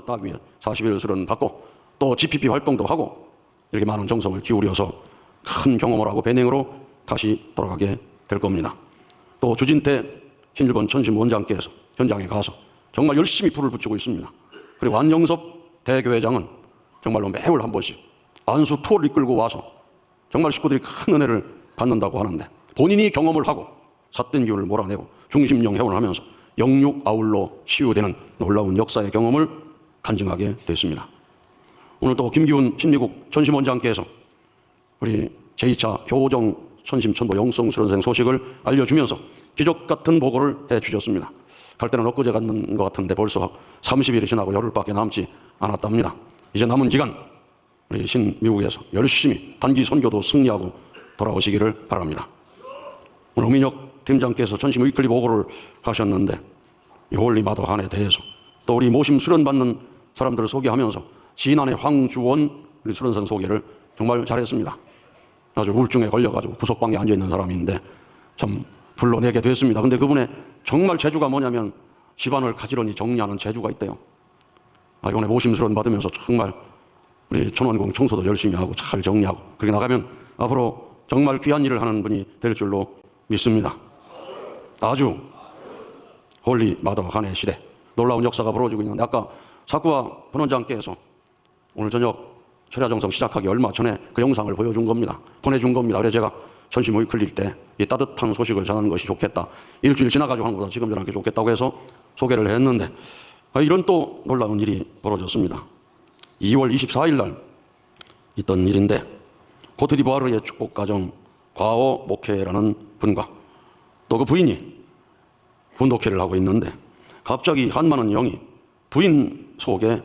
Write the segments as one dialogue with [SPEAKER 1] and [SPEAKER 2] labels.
[SPEAKER 1] 따기 위해 40일 수련 받고 또 GPP 활동도 하고 이렇게 많은 정성을 기울여서 큰 경험을 하고 배낭으로 다시 돌아가게 될 겁니다. 또 주진태 신일본 천심 원장께서 현장에 가서 정말 열심히 불을 붙이고 있습니다. 그리고 안영섭 대교회장은 정말로 매월 한 번씩 안수 투어를 이끌고 와서 정말 식구들이 큰 은혜를 받는다고 하는데 본인이 경험을 하고 삿된 기운을 몰아내고 중심령 회원을 하면서 영육 아울로 치유되는 놀라운 역사의 경험을 간증하게 됐습니다. 오늘 또 김기훈 신미국 천심원장께서 우리 제2차 효정 천심천보 영성수련생 소식을 알려주면서 기적 같은 보고를 해주셨습니다. 갈 때는 엊그제 갔는 것 같은데 벌써 30일이 지나고 열흘밖에 남지 않았답니다. 이제 남은 기간 우리 신미국에서 열심히 단기 선교도 승리하고 돌아오시기를 바랍니다. 오늘 홍민혁 팀장께서 천심 위클리 보고를 하셨는데 이 홀리 마더 한에 대해서 또 우리 모심 수련받는 사람들을 소개하면서 지난해 황주원 우리 수련생 소개를 정말 잘했습니다. 아주 우울증에 걸려가지고 구석방에 앉아있는 사람인데 참 불러내게 됐습니다. 근데 그분의 정말 재주가 뭐냐면 집안을 가지런히 정리하는 재주가 있대요. 이번에 모심 수련 받으면서 정말 우리 천원공 청소도 열심히 하고 잘 정리하고 그렇게 나가면 앞으로 정말 귀한 일을 하는 분이 될 줄로 믿습니다. 아주 홀리 마더 한해 시대 놀라운 역사가 벌어지고 있는데 아까 사쿠와 본원장께서 오늘 저녁 철야정성 시작하기 얼마 전에 그 영상을 보여준 겁니다. 보내준 겁니다. 그래서 제가 천심 위클리 때 이 따뜻한 소식을 전하는 것이 좋겠다. 일주일 지나가지고 하는 것보다 지금 전하는 게 좋겠다고 해서 소개를 했는데 이런 또 놀라운 일이 벌어졌습니다. 2월 24일 날 있던 일인데 코트디부아르의 축복가정 과오 목회라는 분과 또 그 부인이 분독회를 하고 있는데 갑자기 한 많은 영이 부인 속에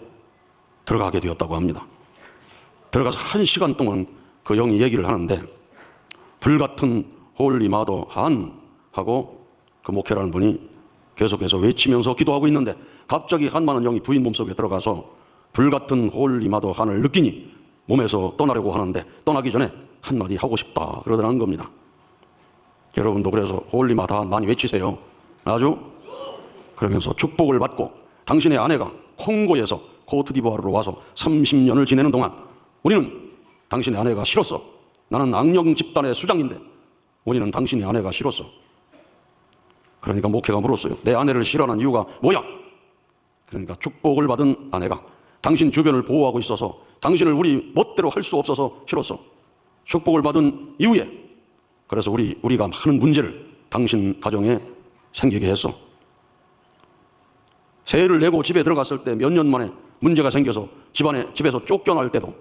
[SPEAKER 1] 들어가게 되었다고 합니다. 들어가서 1시간 동안 그 영이 얘기를 하는데 불같은 홀리 마더 한 하고 그 목회라는 분이 계속해서 외치면서 기도하고 있는데 갑자기 한 많은 영이 부인 몸속에 들어가서 불같은 홀리 마더 한을 느끼니 몸에서 떠나려고 하는데 떠나기 전에 한마디 하고 싶다 그러더라는 겁니다. 여러분도 그래서 홀리 마더 한 많이 외치세요. 아주 그러면서 축복을 받고 당신의 아내가 콩고에서 코트디부아르로 와서 30년을 지내는 동안 우리는 당신의 아내가 싫었어. 나는 악령 집단의 수장인데 우리는 당신의 아내가 싫었어. 그러니까 목회가 물었어요. 내 아내를 싫어하는 이유가 뭐야? 그러니까 축복을 받은 아내가 당신 주변을 보호하고 있어서 당신을 우리 멋대로 할 수 없어서 싫었어. 축복을 받은 이후에 그래서 우리가 많은 문제를 당신 가정에 생기게 했어. 세를 내고 집에 들어갔을 때 몇 년 만에 문제가 생겨서 집에서 쫓겨날 때도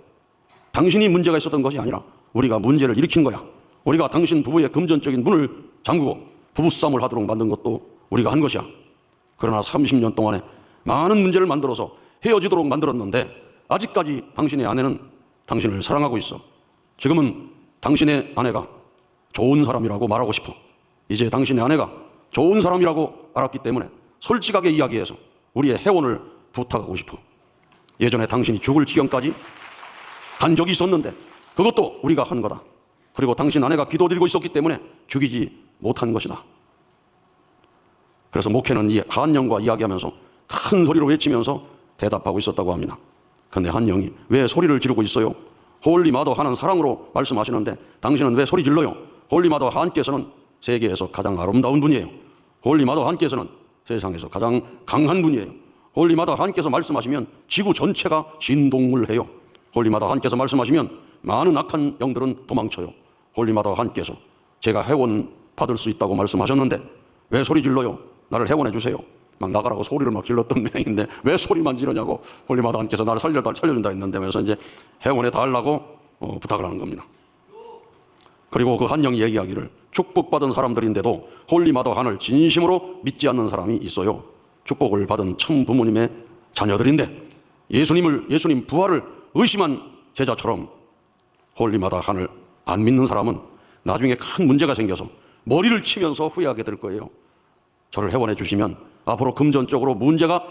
[SPEAKER 1] 당신이 문제가 있었던 것이 아니라 우리가 문제를 일으킨 거야. 우리가 당신 부부의 금전적인 문을 잠그고 부부싸움을 하도록 만든 것도 우리가 한 것이야. 그러나 30년 동안에 많은 문제를 만들어서 헤어지도록 만들었는데 아직까지 당신의 아내는 당신을 사랑하고 있어. 지금은 당신의 아내가 좋은 사람이라고 말하고 싶어. 이제 당신의 아내가 좋은 사람이라고 알았기 때문에 솔직하게 이야기해서 우리의 해원을 부탁하고 싶어. 예전에 당신이 죽을 지경까지 간 적이 있었는데 그것도 우리가 한 거다. 그리고 당신 아내가 기도드리고 있었기 때문에 죽이지 못한 것이다. 그래서 목회는 이 한영과 이야기하면서 큰 소리로 외치면서 대답하고 있었다고 합니다. 그런데 한영이 왜 소리를 지르고 있어요? 홀리 마더 한은 사랑으로 말씀하시는데 당신은 왜 소리 질러요? 홀리 마더 한께서는 세계에서 가장 아름다운 분이에요. 홀리 마더 한께서는 세상에서 가장 강한 분이에요. 홀리 마더 한께서 말씀하시면 지구 전체가 진동을 해요. 홀리 마더 한께서 말씀하시면 많은 악한 영들은 도망쳐요. 홀리 마더 한께서 제가 해원 받을 수 있다고 말씀하셨는데 왜 소리 질러요? 나를 해원해 주세요. 막 나가라고 소리를 막 질렀던 모양인데 왜 소리만 지르냐고 홀리 마더 한께서 나를 살려준다 했는데 그래서 이제 해원해 달라고 부탁을 하는 겁니다. 그리고 그 한영이 얘기하기를 축복받은 사람들인데도 홀리 마더 한을 진심으로 믿지 않는 사람이 있어요. 축복을 받은 참 부모님의 자녀들인데 예수님 부활을 의심한 제자처럼 홀리 마더 한을 안 믿는 사람은 나중에 큰 문제가 생겨서 머리를 치면서 후회하게 될 거예요. 저를 회원해 주시면 앞으로 금전적으로 문제가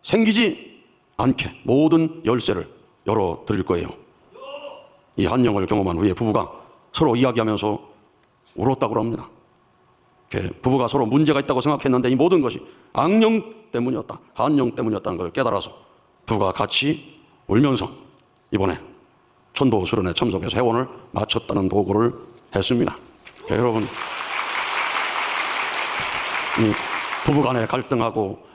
[SPEAKER 1] 생기지 않게 모든 열쇠를 열어드릴 거예요. 이 한영을 경험한 후에 부부가 서로 이야기하면서 울었다고 합니다. 부부가 서로 문제가 있다고 생각했는데 이 모든 것이 악령 때문이었다. 한영 때문이었다는 걸 깨달아서 부가 같이 울면서 이번에 천도 수련회 참석해서 회원을 마쳤다는 보고를 했습니다. 여러분, 이 부부간에 갈등하고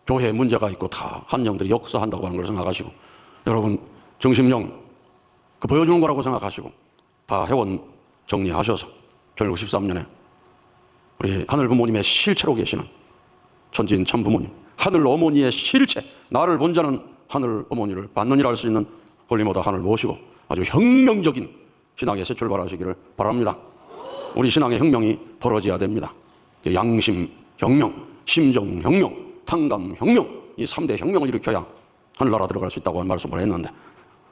[SPEAKER 1] 교회에 문제가 있고 다 한영들이 역사한다고 하는 걸 생각하시고, 여러분 정심령 그 보여주는 거라고 생각하시고 다 회원 정리하셔서 결국 13년에 우리 하늘 부모님의 실체로 계시는 천지인 참 부모님, 하늘 어머니의 실체, 나를 본 자는 하늘 어머니를 받느니라 할 수 있는 홀리모다 하늘 모시고 아주 혁명적인 신앙의 새 출발하시기를 바랍니다. 우리 신앙의 혁명이 벌어져야 됩니다. 양심 혁명, 심정 혁명, 탕감 혁명, 이 3대 혁명을 일으켜야 하늘나라 들어갈 수 있다고 말씀을 했는데,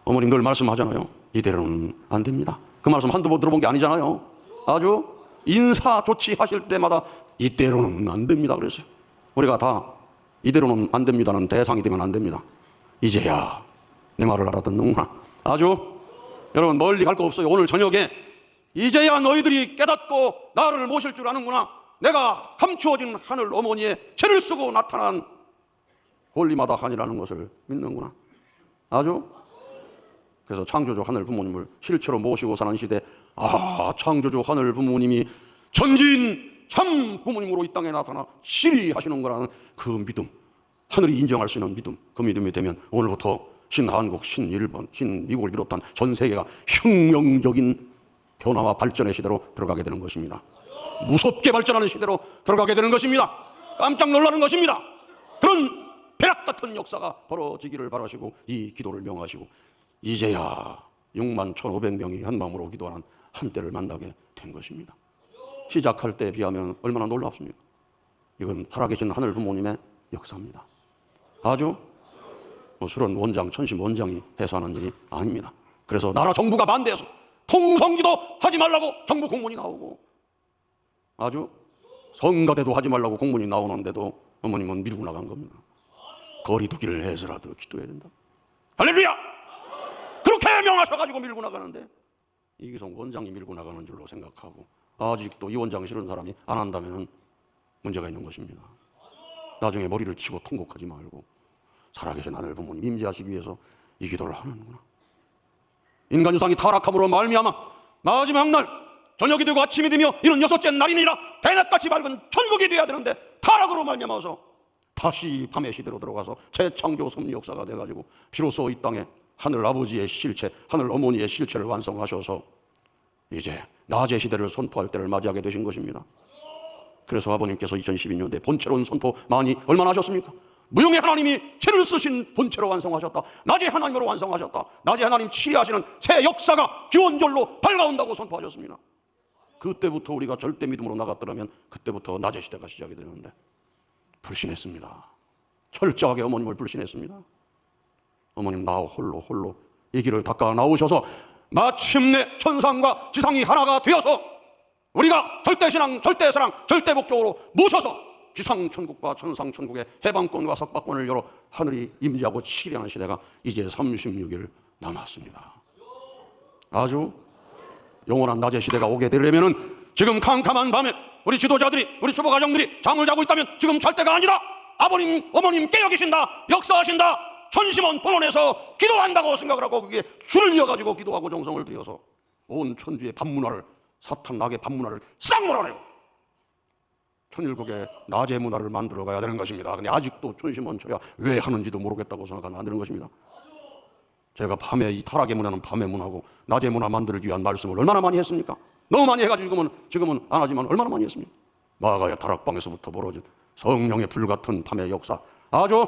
[SPEAKER 1] 어머님 늘 말씀하잖아요. 이대로는 안 됩니다. 그 말씀 한두 번 들어본 게 아니잖아요. 아주 인사 조치하실 때마다 이대로는 안 됩니다 그랬어요. 우리가 다 이대로는 안 됩니다는 대상이 되면 안 됩니다. 이제야 내 말을 알아듣는구나. 아주 여러분 멀리 갈 거 없어요. 오늘 저녁에 이제야 너희들이 깨닫고 나를 모실 줄 아는구나. 내가 감추어진 하늘 어머니의 죄를 쓰고 나타난 홀리마다 한이라는 것을 믿는구나. 아주 그래서 창조주 하늘 부모님을 실체로 모시고 사는 시대, 창조주 하늘 부모님이 전지인 참 부모님으로 이 땅에 나타나 시리하시는 거라는 그 믿음, 하늘이 인정할 수 있는 믿음, 그 믿음이 되면 오늘부터 신한국, 신일본, 신미국을 비롯한 전 세계가 혁명적인 변화와 발전의 시대로 들어가게 되는 것입니다. 무섭게 발전하는 시대로 들어가게 되는 것입니다. 깜짝 놀라는 것입니다. 그런 벼락 같은 역사가 벌어지기를 바라시고 이 기도를 명하시고, 이제야 61,500명이 한 마음으로 기도하는 한때를 만나게 된 것입니다. 시작할 때에 비하면 얼마나 놀랍습니까? 이건 살아계신 하늘 부모님의 역사입니다. 아주 술은 원장, 천심 원장이 해서 하는 일이 아닙니다. 그래서 나라 정부가 반대해서 통성기도 하지 말라고 정부 공문이 나오고, 아주 성가대도 하지 말라고 공문이 나오는데도 어머님은 밀고 나간 겁니다. 거리두기를 해서라도 기도해야 된다. 할렐루야! 그렇게 명하셔가지고 밀고 나가는데, 이기성 원장이 밀고 나가는 줄로 생각하고 아직도 이 원장 싫은 사람이 안 한다면 문제가 있는 것입니다. 나중에 머리를 치고 통곡하지 말고 살아계신 하늘 부모님 임재하시기 위해서 이 기도를 하는구나. 인간 유상이 타락함으로 말미암아 마지막 날 저녁이 되고 아침이 되며 이는 6째 날이니라 대낮같이 밝은 천국이 되어야 되는데, 타락으로 말미암아서 다시 밤의 시대로 들어가서 재창조 섭리 역사가 돼가지고 비로소 이 땅에 하늘 아버지의 실체, 하늘 어머니의 실체를 완성하셔서 이제 낮의 시대를 선포할 때를 맞이하게 되신 것입니다. 그래서 아버님께서 2012년에 본체론 선포 많이 얼마나 하셨습니까? 무용의 하나님이 죄를 쓰신 본체로 완성하셨다. 낮의 하나님으로 완성하셨다. 낮의 하나님 치리하시는 새 역사가 기원절로 밝아온다고 선포하셨습니다. 그때부터 우리가 절대 믿음으로 나갔더라면 그때부터 낮의 시대가 시작이 되는데 불신했습니다. 철저하게 어머님을 불신했습니다. 어머님 나 홀로 이 길을 닦아 나오셔서 마침내 천상과 지상이 하나가 되어서 우리가 절대신앙, 절대사랑, 절대복종으로 모셔서 지상천국과 천상천국의 해방권과 석박권을 열어 하늘이 임재하고 치리하는 시대가 이제 36일 남았습니다. 아주 영원한 낮의 시대가 오게 되려면 지금 캄캄한 밤에 우리 지도자들이, 우리 주보가정들이 잠을 자고 있다면 지금 잘 때가 아니다. 아버님, 어머님 깨어 계신다. 역사하신다. 천심원 본원에서 기도한다고 생각을 하고 그게 줄을 이어가지고 기도하고 정성을 들여서 온 천주의 밤문화를, 사탄 낙의 밤문화를 싹 몰아내고 천일국의 낮의 문화를 만들어 가야 되는 것입니다. 근데 아직도 천심원처야 왜 하는지도 모르겠다고 생각하면 안 되는 것입니다. 제가 밤에 이 타락의 문화는 밤의 문화고 낮의 문화 만들기 위한 말씀을 얼마나 많이 했습니까? 너무 많이 해가지고 지금은 안 하지만 얼마나 많이 했습니까? 마가야 다락방에서부터 벌어진 성령의 불같은 밤의 역사, 아주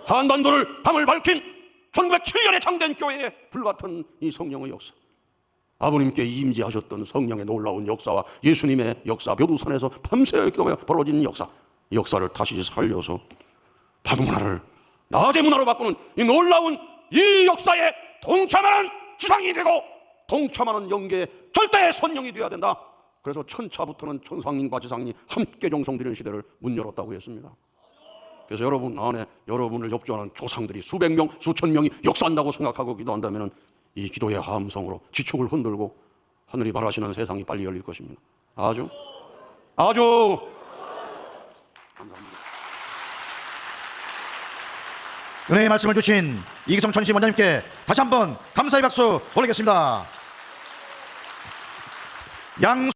[SPEAKER 1] 한반도를 밤을 밝힌 1907년에 창된 교회의 불같은 이 성령의 역사, 아버님께 임재하셨던 성령의 놀라운 역사와 예수님의 역사, 묘두산에서 밤새 기도하며 벌어진 역사, 이 역사를 다시 살려서 밤문화를 낮의 문화로 바꾸는 이 놀라운 이 역사에 동참하는 지상이 되고 동참하는 영계의 절대 선영이 되어야 된다. 그래서 천차부터는 천상인과 지상이 함께 정성드리는 시대를 문 열었다고 했습니다. 그래서 여러분 안에 여러분을 협조하는 조상들이 수백 명, 수천 명이 역사한다고 생각하고 기도한다면 이 기도의 함성으로 지축을 흔들고 하늘이 바라시는 세상이 빨리 열릴 것입니다. 아주 감사합니다.
[SPEAKER 2] 은혜의 말씀을 주신 이기성 전심 원장님께 다시 한번 감사의 박수 올리겠습니다. 양